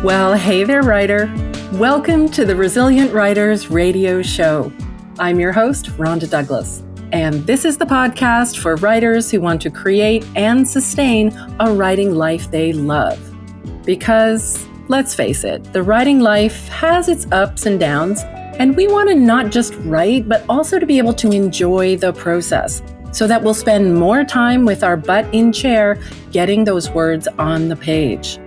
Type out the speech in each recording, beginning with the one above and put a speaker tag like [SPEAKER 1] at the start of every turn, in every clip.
[SPEAKER 1] Well, hey there, writer. Welcome to the Resilient Writers Radio Show. I'm your host, Rhonda Douglas, and this is the podcast for writers who want to create and sustain a writing life they love. Because, let's face it, the writing life has its ups and downs, and we want to not just write, but also to be able to enjoy the process, so that we'll spend more time with our butt in chair getting those words on the page.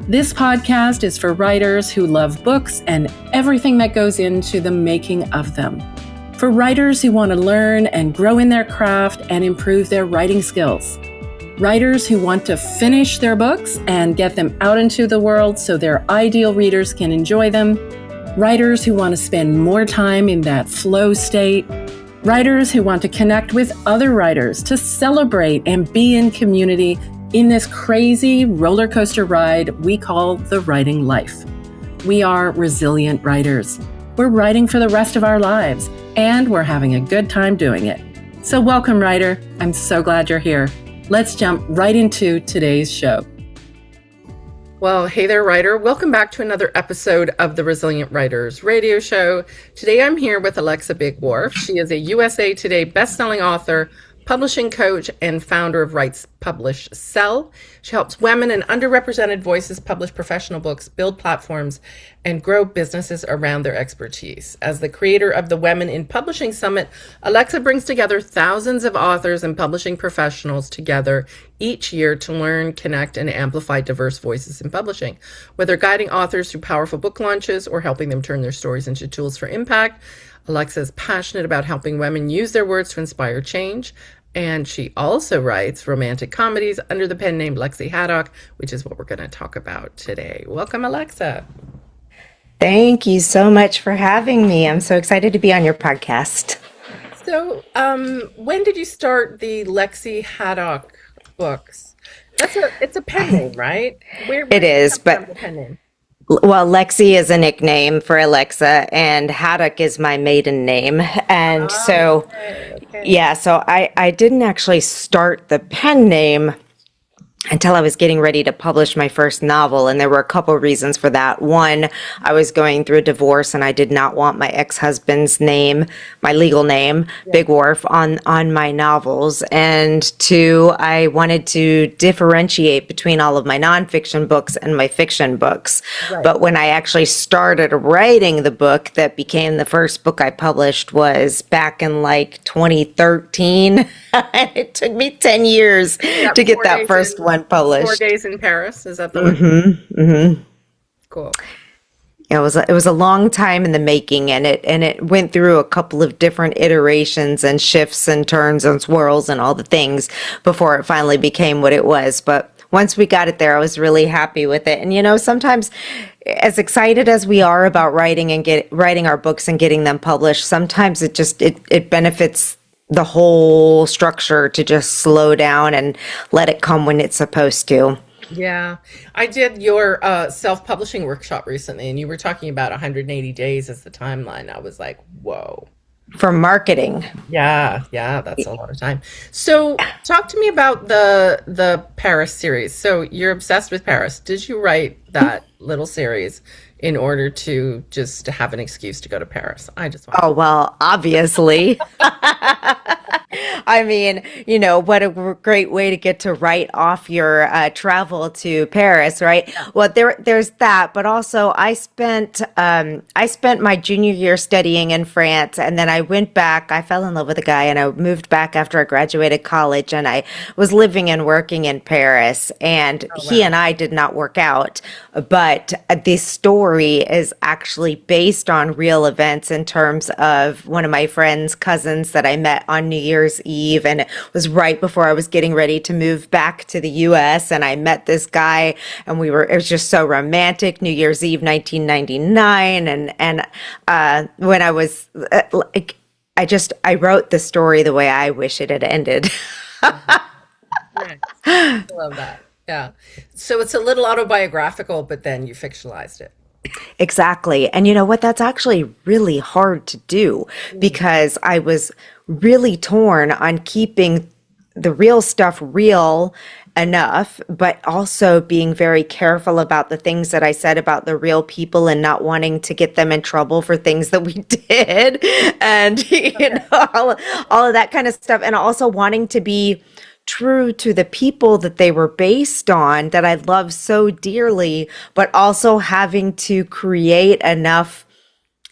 [SPEAKER 1] This podcast is for writers who love books and everything that goes into the making of them. For writers who want to learn and grow in their craft and improve their writing skills. Writers who want to finish their books and get them out into the world so their ideal readers can enjoy them. Writers who want to spend more time in that flow state. Writers who want to connect with other writers to celebrate and be in community in this crazy roller coaster ride we call the writing life. We are resilient writers. We're writing for the rest of our lives, and we're having a good time doing it. So welcome, writer. I'm so glad you're here. Let's jump right into today's show. Well, hey there, writer. Welcome back to another episode of the Resilient Writers Radio Show. Today I'm here with Alexa Bigwarfe. She is a USA Today bestselling author, publishing coach, and founder of Writes, Publish, Sell. She helps women and underrepresented voices publish professional books, build platforms, and grow businesses around their expertise. As the creator of the Women in Publishing Summit, Alexa brings together thousands of authors and publishing professionals together each year to learn, connect, and amplify diverse voices in publishing. Whether guiding authors through powerful book launches or helping them turn their stories into tools for impact, Alexa is passionate about helping women use their words to inspire change, and she also writes romantic comedies under the pen name Lexi Haddock, which is what we're going to talk about today. Welcome, Alexa.
[SPEAKER 2] Thank you so much for having me. I'm so excited to be on your podcast.
[SPEAKER 1] So, when did you start the Lexi Haddock books? It's a pen name, right? Where
[SPEAKER 2] It is, but
[SPEAKER 1] the pen name?
[SPEAKER 2] well, Lexi is a nickname for Alexa, and Haddock is my maiden name. And so I didn't actually start the pen name until I was getting ready to publish my first novel. And there were a couple of reasons for that. One, I was going through a divorce and I did not want my ex-husband's name, my legal name, Bigwarfe, on my novels. And two, I wanted to differentiate between all of my nonfiction books and my fiction books. Right. But when I actually started writing the book that became the first book I published was back in like 2013. It took me 10 years to get that first one published.
[SPEAKER 1] 4 Days in Paris, is that the one? Cool.
[SPEAKER 2] It was a long time in the making, and it went through a couple of different iterations and shifts and turns and swirls and all the things before it finally became what it was. But once we got it there, I was really happy with it. And sometimes, as excited as we are about writing and writing our books and getting them published, sometimes it benefits the whole structure to just slow down and let it come when it's supposed to.
[SPEAKER 1] Yeah. I did your self-publishing workshop recently, and you were talking about 180 days as the timeline. I was like, whoa.
[SPEAKER 2] For marketing.
[SPEAKER 1] Yeah, that's a lot of time. So talk to me about the Paris series. So you're obsessed with Paris. Did you write that little series in order to just have an excuse to go to Paris?
[SPEAKER 2] Oh, well, obviously. I mean, what a great way to get to write off your travel to Paris, right? Yeah. Well, there's that, but also I spent my junior year studying in France, and then I went back. I fell in love with a guy, and I moved back after I graduated college, and I was living and working in Paris, and he and I did not work out, but this story is actually based on real events in terms of one of my friend's cousins that I met on New Year's Eve, and it was right before I was getting ready to move back to the US, and I met this guy, and it was just so romantic. New Year's Eve 1999, and when I was I wrote the story the way I wish it had ended.
[SPEAKER 1] Nice. I love that. Yeah. So it's a little autobiographical, but then you fictionalized it.
[SPEAKER 2] Exactly. And you know what? That's actually really hard to do because I was really torn on keeping the real stuff real enough, but also being very careful about the things that I said about the real people and not wanting to get them in trouble for things that we did. And, all of that kind of stuff. And also wanting to be true to the people that they were based on that I love so dearly, but also having to create enough.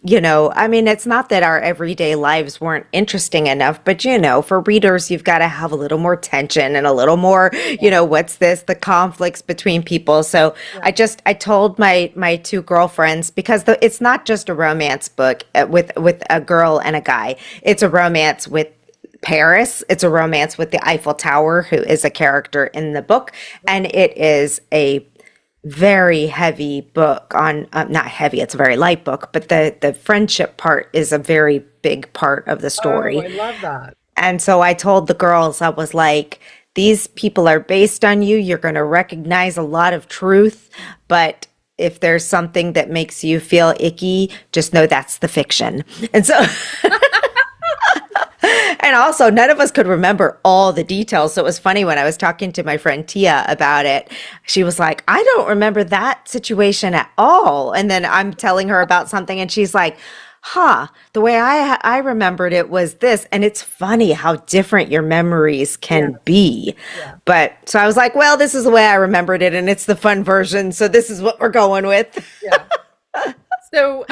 [SPEAKER 2] I mean, it's not that our everyday lives weren't interesting enough, but for readers, you've got to have a little more tension and a little more, what's this, the conflicts between people. So I told my two girlfriends, because it's not just a romance book with a girl and a guy. It's a romance with Paris. It's a romance with the Eiffel Tower, who is a character in the book. And it is a very heavy book on, not heavy, it's a very light book, but the friendship part is a very big part of the story.
[SPEAKER 1] Oh, I love that.
[SPEAKER 2] And so I told the girls, I was like, these people are based on you. You're going to recognize a lot of truth, but if there's something that makes you feel icky, just know that's the fiction. And so and also, none of us could remember all the details. So it was funny when I was talking to my friend Tia about it. She was like, I don't remember that situation at all. And then I'm telling her about something, and she's like, the way I remembered it was this. And it's funny how different your memories can be. Yeah. But so I was like, well, this is the way I remembered it, and it's the fun version. So this is what we're going with.
[SPEAKER 1] Yeah. So,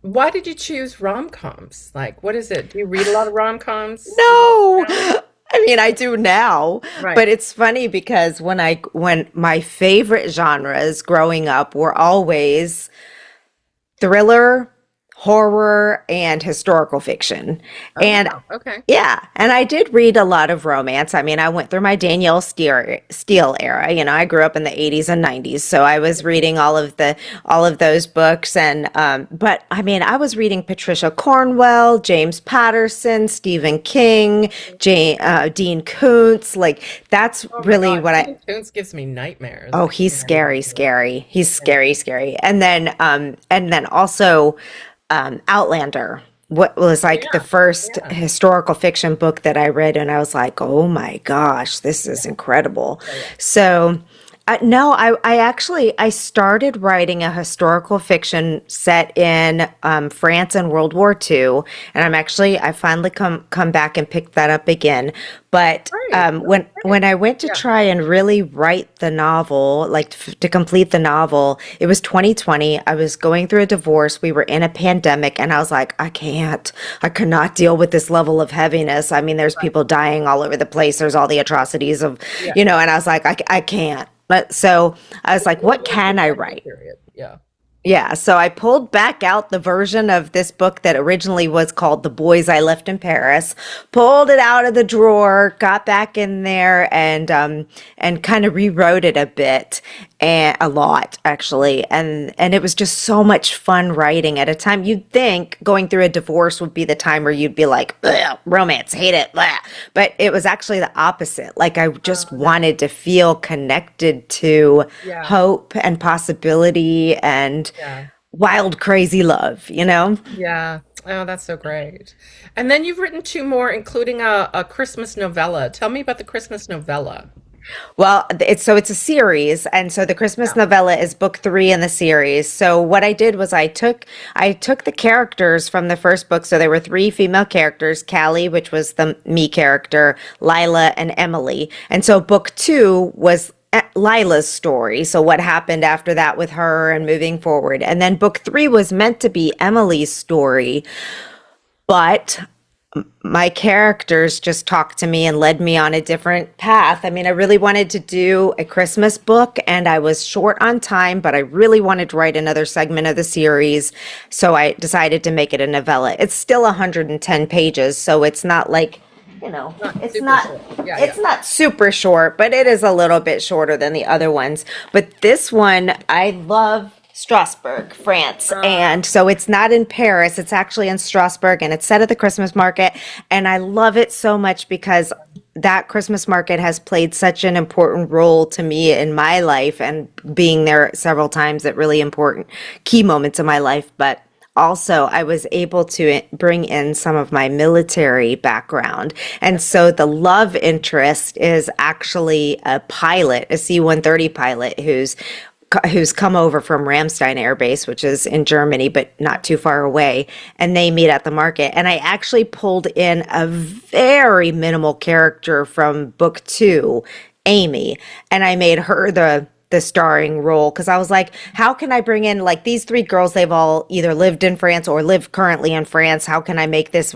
[SPEAKER 1] why did you choose rom-coms? Like, what is it? Do you read a lot of rom-coms?
[SPEAKER 2] No. I mean, I do now,
[SPEAKER 1] Right.
[SPEAKER 2] but it's funny because when my favorite genres growing up were always thriller, horror, and historical fiction.
[SPEAKER 1] Oh,
[SPEAKER 2] And
[SPEAKER 1] wow. Okay.
[SPEAKER 2] yeah, and I did read a lot of romance. I mean, I went through my Danielle Steele era. I grew up in the 80s and 90s, so I was reading all of those books. And but I mean, I was reading Patricia Cornwell, James Patterson, Stephen King, Dean Koontz. Like that's
[SPEAKER 1] Oh my
[SPEAKER 2] really
[SPEAKER 1] God,
[SPEAKER 2] what I.
[SPEAKER 1] Dean Koontz gives me nightmares.
[SPEAKER 2] Oh, he's scary, scary. He's scary, scary. And then also Outlander. What was like the first historical fiction book that I read, and I was like, "Oh my gosh, this is incredible!" So, no, I actually I started writing a historical fiction set in France in World War II, and I finally come back and picked that up again. But when I went to try and really write the novel, like to complete the novel, it was 2020. I was going through a divorce. We were in a pandemic, and I was like, I cannot deal with this level of heaviness. I mean, there's people dying all over the place. There's all the atrocities of, and I was like, I can't. But so I was like, what can I write?
[SPEAKER 1] Period. Yeah.
[SPEAKER 2] Yeah, so I pulled back out the version of this book that originally was called The Boys I Left in Paris, pulled it out of the drawer, got back in there and kind of rewrote it a bit, and a lot actually. And it was just so much fun writing at a time. You'd think going through a divorce would be the time where you'd be like, "Ugh, romance, hate it, blah." But it was actually the opposite. Like I just wanted to feel connected to hope and possibility and wild, crazy love,
[SPEAKER 1] Yeah. Oh, that's so great. And then you've written two more, including a Christmas novella. Tell me about the Christmas novella.
[SPEAKER 2] Well, it's a series, and so the Christmas novella is book 3 in the series. So what I did was I took the characters from the first book. So there were 3 female characters: Callie, which was the me character, Lila, and Emily. And so book 2 was Lila's story. So what happened after that with her and moving forward. And then book 3 was meant to be Emily's story, but my characters just talked to me and led me on a different path. I mean, I really wanted to do a Christmas book, and I was short on time, but I really wanted to write another segment of the series. So I decided to make it a novella. It's still 110 pages, so it's not like, it's not super short, but it is a little bit shorter than the other ones. But this one, I love Strasbourg, France. And so it's not in Paris, it's actually in Strasbourg, and it's set at the Christmas market. And I love it so much because that Christmas market has played such an important role to me in my life, and being there several times at really important key moments in my life. But also I was able to bring in some of my military background. And so the love interest is actually a pilot, a C-130 pilot who's come over from Ramstein Air Base, which is in Germany, but not too far away. And they meet at the market. And I actually pulled in a very minimal character from book 2, Amy, and I made her the starring role because I was like, how can I bring in like these 3 girls? They've all either lived in France or live currently in France. How can I make this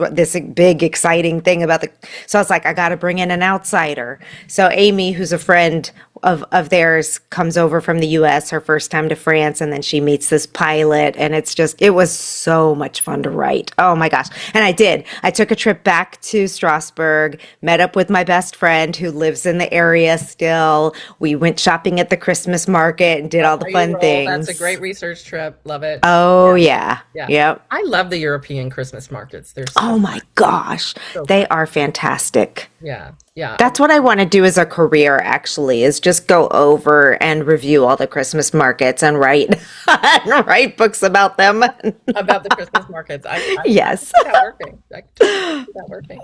[SPEAKER 2] big exciting thing about so I was like, I got to bring in an outsider. So Amy, who's a friend of theirs, comes over from the US her first time to France, and then she meets this pilot, and it was so much fun to write. Oh my gosh. And I took a trip back to Strasbourg, met up with my best friend who lives in the area still. We went shopping at the Christmas market and did all the fun things.
[SPEAKER 1] That's a great research trip. Love it.
[SPEAKER 2] Oh yeah. Yep.
[SPEAKER 1] I love the European Christmas markets.
[SPEAKER 2] Oh my gosh. They are fantastic.
[SPEAKER 1] Yeah.
[SPEAKER 2] That's what I want to do as a career, actually, is just go over and review all the Christmas markets and write books about them.
[SPEAKER 1] About the Christmas markets.
[SPEAKER 2] Yes.
[SPEAKER 1] I can see that working.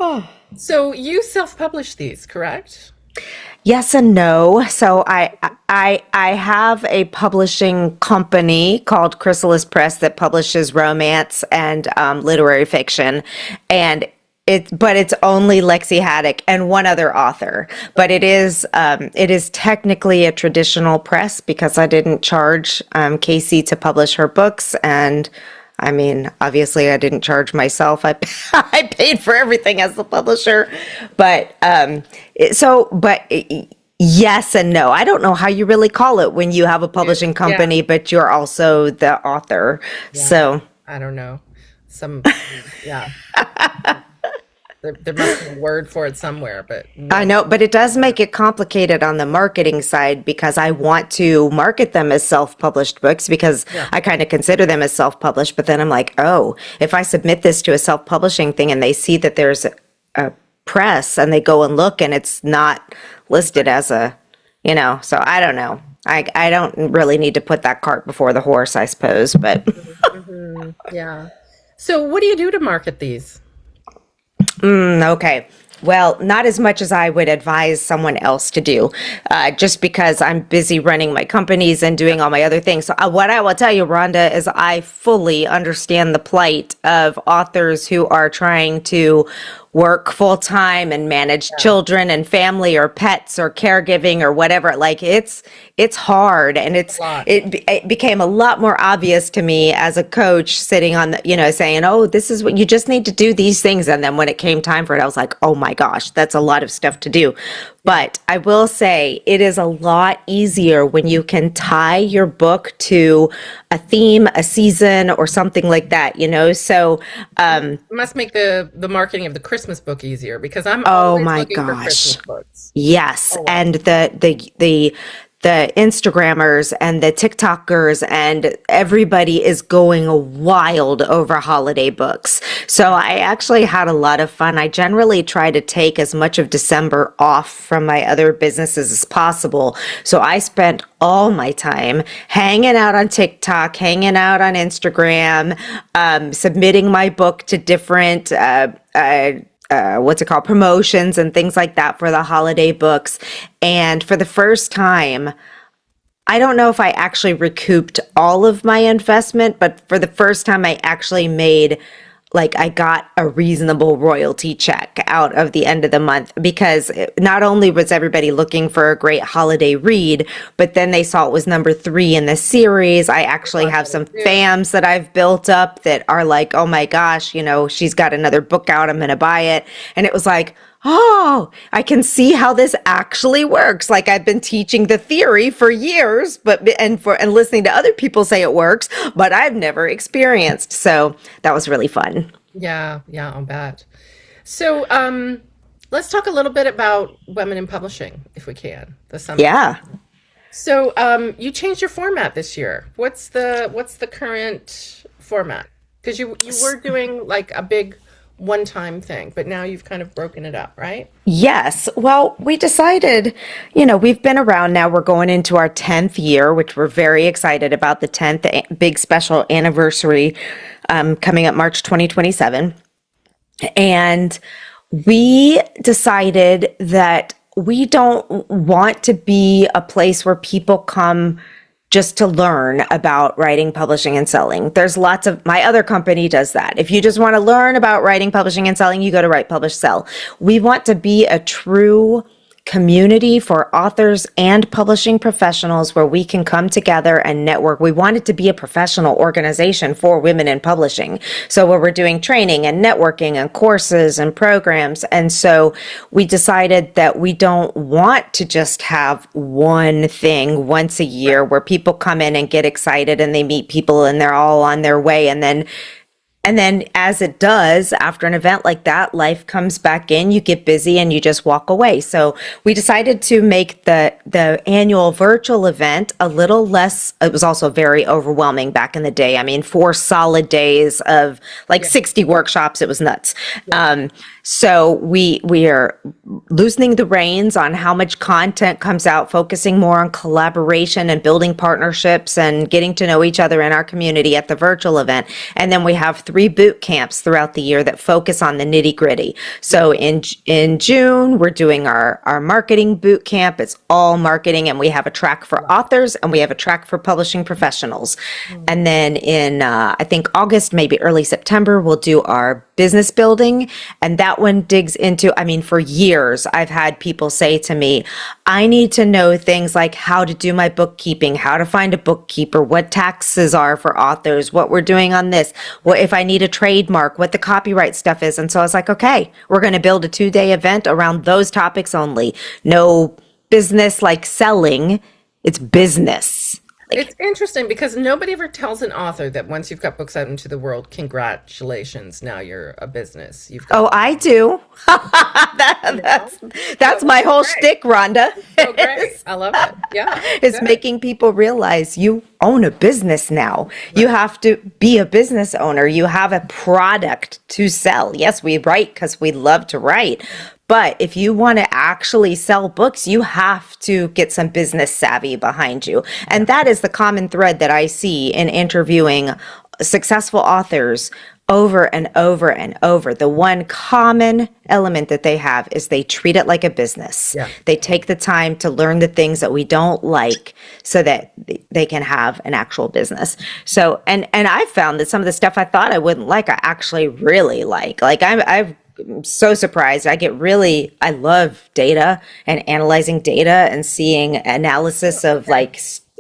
[SPEAKER 1] So you self-publish these, correct?
[SPEAKER 2] Yes and no. So I have a publishing company called Chrysalis Press that publishes romance and literary fiction, and but it's only Lexi Haddock and one other author. But it is technically a traditional press because I didn't charge Casey to publish her books, and I mean, obviously, I didn't charge myself. I paid for everything as the publisher, but yes and no. I don't know how you really call it when you have a publishing company, but you're also the author. Yeah. So
[SPEAKER 1] I don't know. Yeah. There must be a word for it somewhere, but no.
[SPEAKER 2] I know, but it does make it complicated on the marketing side because I want to market them as self-published books because I kind of consider them as self-published, but then I'm like, oh, if I submit this to a self-publishing thing and they see that there's a press and they go and look and it's not listed as so I don't know. I don't really need to put that cart before the horse, I suppose, but.
[SPEAKER 1] Yeah. So what do you do to market these?
[SPEAKER 2] Okay. Well, not as much as I would advise someone else to do, just because I'm busy running my companies and doing all my other things. So what I will tell you, Rhonda, is I fully understand the plight of authors who are trying to work full time and manage
[SPEAKER 1] children
[SPEAKER 2] and family or pets or caregiving or whatever. Like it's hard, and it became a lot more obvious to me as a coach sitting on the, saying, oh, this is what you just need to do these things. And then when it came time for it, I was like, oh my gosh, that's a lot of stuff to do. But I will say it is a lot easier when you can tie your book to a theme, a season, or something like that, So
[SPEAKER 1] it must make the marketing of the Christmas book easier because I'm always looking for Christmas books.
[SPEAKER 2] Yes, wow. And the Instagrammers and the TikTokers and everybody is going wild over holiday books. So I actually had a lot of fun. I generally try to take as much of December off from my other businesses as possible. So I spent all my time hanging out on TikTok, hanging out on Instagram, submitting my book to different promotions and things like that for the holiday books. And for the first time, I don't know if I actually recouped all of my investment, but for the first time I actually made, I got a reasonable royalty check out of the end of the month, because not only was everybody looking for a great holiday read, but then they saw it was number 3 in the series. I actually have some fans that I've built up that are like, oh my gosh, she's got another book out, I'm going to buy it. And it was like, oh, I can see how this actually works. Like I've been teaching the theory for years, and listening to other people say it works, but I've never experienced. So that was really fun.
[SPEAKER 1] Yeah, I'll bet. So let's talk a little bit about women in publishing, if we can.
[SPEAKER 2] Yeah.
[SPEAKER 1] So you changed your format this year. What's the current format? Because you were doing like a big one-time thing, but now you've kind of broken it up, right?
[SPEAKER 2] Yes. Well, we decided, we've been around now. We're going into our 10th year, which we're very excited about, the 10th big special anniversary coming up March 2027. And we decided that we don't want to be a place where people come just to learn about writing, publishing, and selling. There's lots of, my other company does that. If you just want to learn about writing, publishing, and selling, you go to Write, Publish, Sell. We want to be a true community for authors and publishing professionals where we can come together and network. We want it to be a professional organization for women in publishing. So where we're doing training and networking and courses and programs. And so we decided that we don't want to just have one thing once a year where people come in and get excited and they meet people and they're all on their way. And then as it does, after an event like that, life comes back in, you get busy and you just walk away. So we decided to make the annual virtual event a little less. It was also very overwhelming back in the day. I mean, 4 solid days of 60 workshops. It was nuts. Yeah. So we are loosening the reins on how much content comes out, focusing more on collaboration and building partnerships and getting to know each other in our community at the virtual event. And then we have 3 boot camps throughout the year that focus on the nitty gritty. So in June, we're doing our marketing boot camp. It's all marketing, and we have a track for authors and we have a track for publishing professionals. And then in, I think August, maybe early September, we'll do our business building. And that one digs into, I mean, for years, I've had people say to me, I need to know things like how to do my bookkeeping, how to find a bookkeeper, what taxes are for authors, what we're doing on this, what if I need a trademark, what the copyright stuff is. And so I was like, okay, we're going to build a 2-day event around those topics only. No business like selling, it's business.
[SPEAKER 1] It's interesting because nobody ever tells an author that once you've got books out into the world, congratulations, now you're a business.
[SPEAKER 2] I do. That's my whole shtick, Rhonda.
[SPEAKER 1] Oh, great. I love it. Yeah.
[SPEAKER 2] It's making people realize you own a business now. Right. You have to be a business owner. You have a product to sell. Yes, we write because we love to write. But if you want to actually sell books, you have to get some business savvy behind you. And that is the common thread that I see in interviewing successful authors over and over and over. The one common element that they have is they treat it like a business. Yeah. They take the time to learn the things that we don't like so that they can have an actual business. So, and I've found that some of the stuff I thought I wouldn't like, I actually really like. Like I'm so surprised. I love data and analyzing data and seeing analysis of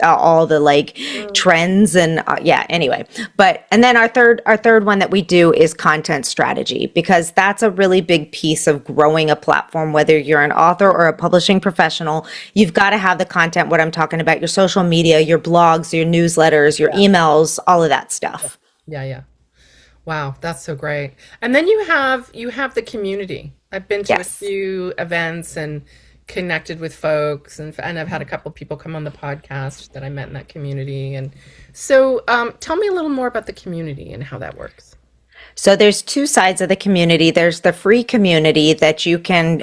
[SPEAKER 2] all the trends and anyway. And then our third one that we do is content strategy, because that's a really big piece of growing a platform. Whether you're an author or a publishing professional, you've got to have the content, what I'm talking about, your social media, your blogs, your newsletters, your emails, all of that stuff.
[SPEAKER 1] Yeah. Wow, that's so great. And then you have the community. I've been to a few events and connected with folks, and I've had a couple of people come on the podcast that I met in that community. And so tell me a little more about the community and how that works.
[SPEAKER 2] So there's 2 sides of the community. There's the free community that you can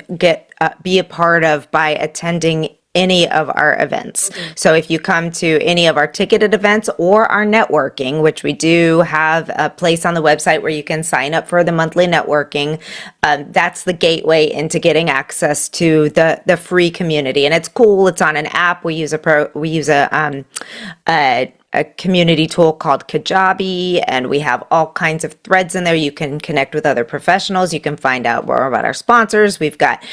[SPEAKER 2] be a part of by attending any of our events. Mm-hmm. So if you come to any of our ticketed events or our networking, which we do have a place on the website where you can sign up for the monthly networking, that's the gateway into getting access to the free community. And it's cool. It's on an app. We use a community tool called Kajabi, and we have all kinds of threads in there. You can connect with other professionals. You can find out more about our sponsors. We've got,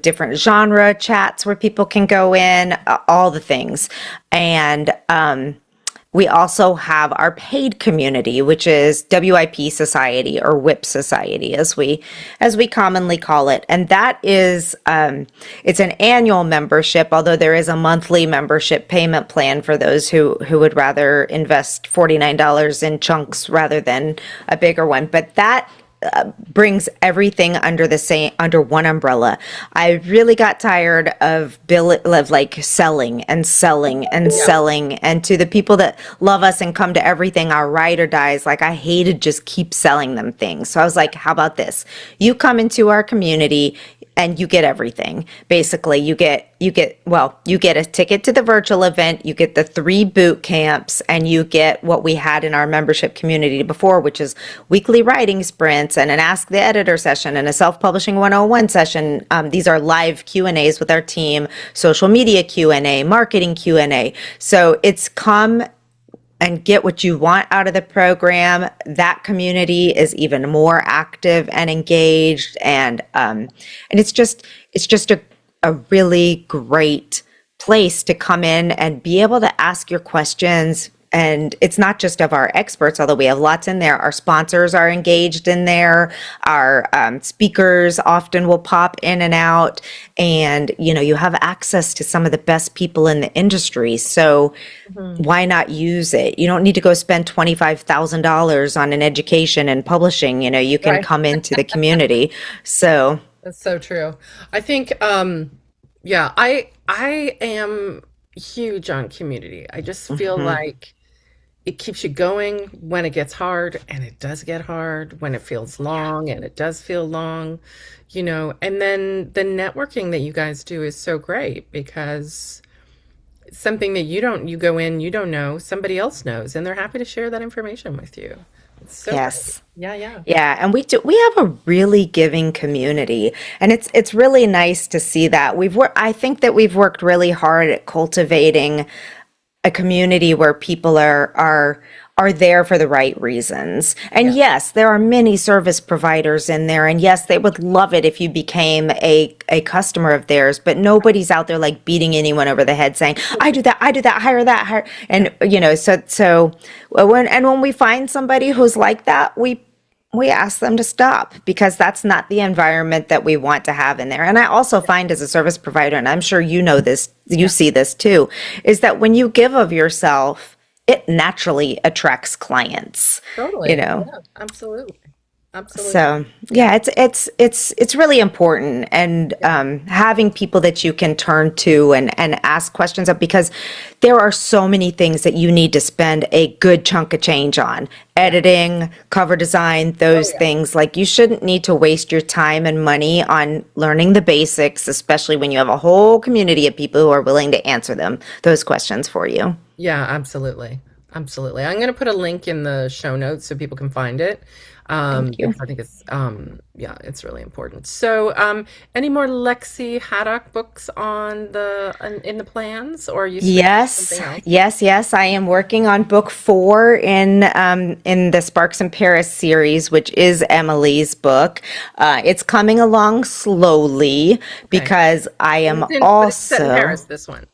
[SPEAKER 2] different genre chats where people can go in, all the things. And we also have our paid community, which is WIP Society, or WIP Society, as we commonly call it. And that is, it's an annual membership, although there is a monthly membership payment plan for those who would rather invest $49 in chunks rather than a bigger one. But that brings everything under one umbrella. I really got tired of like selling and selling and selling, and to the people that love us and come to everything, our ride or dies, like I hated just keep selling them things. So I was like, how about this? You come into our community and you get everything. Basically, you get a ticket to the virtual event, you get the 3 boot camps, and you get what we had in our membership community before, which is weekly writing sprints and an Ask the Editor session and a Self-Publishing 101 session. These are live Q&As with our team, social media Q&A, marketing Q&A. So it's come and get what you want out of the program. That community is even more active and engaged, and it's just a really great place to come in and be able to ask your questions. And it's not just of our experts, although we have lots in there. Our sponsors are engaged in there. Our speakers often will pop in and out. And, you have access to some of the best people in the industry. So why not use it? You don't need to go spend $25,000 on an education and publishing. You can come into the community. So
[SPEAKER 1] that's so true. I think, I am huge on community. I just feel like it keeps you going when it gets hard, and it does get hard when it feels long, and it does feel long, and then the networking that you guys do is so great, because it's something that you go in, you don't know, somebody else knows, and they're happy to share that information with you. It's so
[SPEAKER 2] yes.
[SPEAKER 1] great. Yeah.
[SPEAKER 2] Yeah, and we have a really giving community, and it's really nice to see that. I think that we've worked really hard at cultivating a community where people are there for the right reasons. And yes, there are many service providers in there, and yes, they would love it if you became a customer of theirs, but nobody's out there like beating anyone over the head saying, I do that, hire that, hire. And so when we find somebody who's like that, we ask them to stop, because that's not the environment that we want to have in there. And I also find, as a service provider, and I'm sure you know this, you see this too, is that when you give of yourself, it naturally attracts clients.
[SPEAKER 1] Totally. Yeah, absolutely.
[SPEAKER 2] So it's really important, and having people that you can turn to and ask questions of, because there are so many things that you need to spend a good chunk of change on: editing, cover design, those things. Like, you shouldn't need to waste your time and money on learning the basics, especially when you have a whole community of people who are willing to answer those questions for you.
[SPEAKER 1] Yeah, absolutely. I'm going to put a link in the show notes so people can find it.
[SPEAKER 2] Thank you.
[SPEAKER 1] I think it's really important. So, any more Lexi Haddock books in the plans, or are you something else?
[SPEAKER 2] Yes. I am working on book 4 in the Sparks in Paris series, which is Emily's book. It's coming along slowly because I am also.
[SPEAKER 1] It's set in Paris, this one.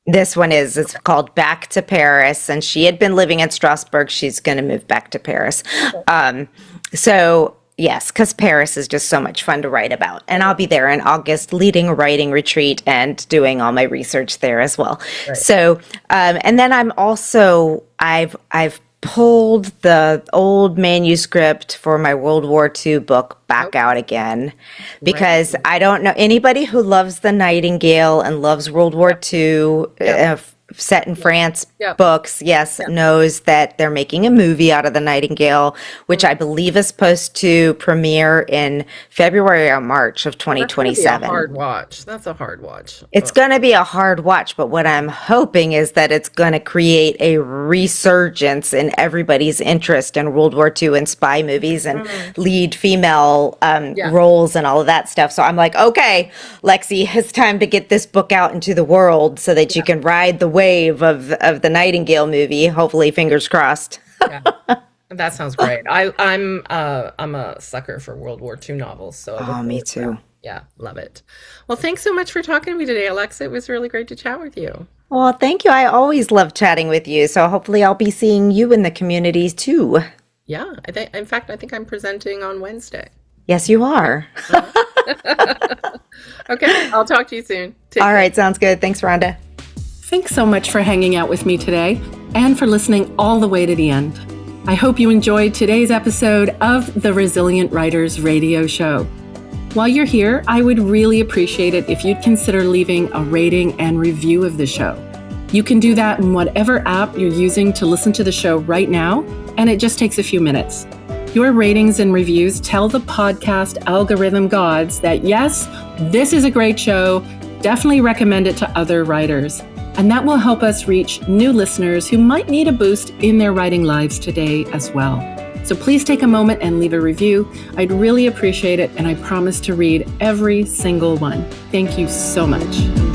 [SPEAKER 2] This one it's called Back to Paris, and she had been living in Strasbourg. She's going to move back to Paris.
[SPEAKER 1] Okay.
[SPEAKER 2] So yes, because Paris is just so much fun to write about. And I'll be there in August leading a writing retreat and doing all my research there as well.
[SPEAKER 1] Right.
[SPEAKER 2] So, and then I've pulled the old manuscript for my World War II book back out again, because I don't know anybody who loves the Nightingale and loves World War II set in France books, knows that they're making a movie out of the Nightingale, which I believe is supposed to premiere in February or March of 2027.
[SPEAKER 1] That's a hard watch. That's a hard watch.
[SPEAKER 2] It's going to be a hard watch, but what I'm hoping is that it's going to create a resurgence in everybody's interest in World War II and spy movies and lead female roles and all of that stuff. So I'm like, okay, Lexi, it's time to get this book out into the world so that you can ride the wave of the Nightingale movie. Hopefully, fingers crossed.
[SPEAKER 1] Yeah. That sounds great. I'm a sucker for World War II novels. So
[SPEAKER 2] me too.
[SPEAKER 1] Yeah, love it. Well, thanks so much for talking to me today, Alexa. It was really great to chat with you.
[SPEAKER 2] Well, thank you. I always love chatting with you. So hopefully I'll be seeing you in the communities too.
[SPEAKER 1] Yeah, in fact, I think I'm presenting on Wednesday.
[SPEAKER 2] Yes, you are.
[SPEAKER 1] Okay, I'll talk to you soon. Take
[SPEAKER 2] All
[SPEAKER 1] care.
[SPEAKER 2] right, sounds good. Thanks, Rhonda.
[SPEAKER 1] Thanks so much for hanging out with me today and for listening all the way to the end. I hope you enjoyed today's episode of the Resilient Writers Radio Show. While you're here, I would really appreciate it if you'd consider leaving a rating and review of the show. You can do that in whatever app you're using to listen to the show right now, and it just takes a few minutes. Your ratings and reviews tell the podcast algorithm gods that yes, this is a great show. Definitely recommend it to other writers. And that will help us reach new listeners who might need a boost in their writing lives today as well. So please take a moment and leave a review. I'd really appreciate it, and I promise to read every single one. Thank you so much.